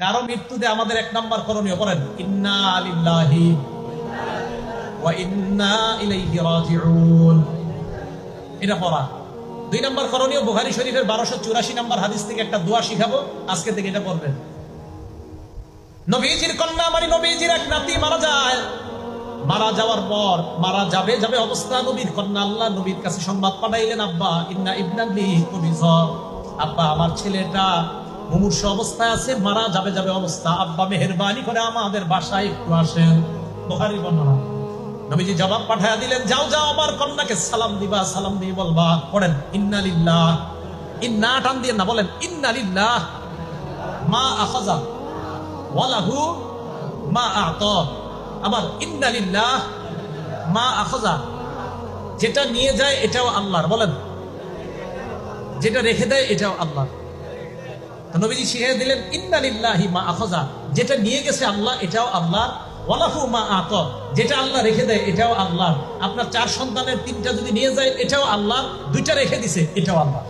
কারো মৃত্যুতে আমাদের এক নাম্বার করণীয় করেন ইন্না লিল্লাহি ওয়া ইন্না ইলাইহি রাজিউন, এটা পড়া। দুই নাম্বার করণীয় বুখারী শরীফের 1284 নাম্বার হাদিস থেকে একটা দোয়া শিখাবো, আজকে থেকে এটা পড়বেন। নবীজির কন্যা মানে নবীজির এক নাতি মারা যায়, মারা যাওয়ার পর মারা যাবে অবস্থা নবীর কন্যা আল্লাহ নবীর কাছে সংবাদ পাঠাইলেন, আব্বা ইন্না ইবনালি কুবিজ, আব্বা আমার ছেলেটা মুমূর্ষু অবস্থায় আছে, মারা যাবে অবস্থা, আব্বা মেহেরবানি করে আমাদের বাসায় একটু আসেন। বুখারীর বর্ণনা। নবীজি জবাব পাঠায়া দিলেন, যাও আমার কন্যাকে সালাম দিবা, সালাম দিয়ে বলবা, পড়েন ইন্না লিল্লাহ, ইন্না টান দিয়ে না, বলেন ইন্না লিল্লাহ মা আখাযা ওয়া লাহু মা আ'তা, আবার ইন্না লিল্লাহ মা আখাযা, যেটা নিয়ে যায় এটাও আল্লাহর, বলেন যেটা রেখে দেয় এটাও আল্লাহর। তো নবীজি শিখিয়ে দিলেন ইন্না লিল্লাহি মা আখাযা, যেটা নিয়ে গেছে আল্লাহ এটাও আল্লাহ, ওয়া লাহু মা আ'তা, যেটা আল্লাহ রেখে দেয় এটাও আল্লাহ। আপনার 4 সন্তানের 3টা যদি নিয়ে যায় এটাও আল্লাহ, 2টা রেখে দিছে এটাও আল্লাহ।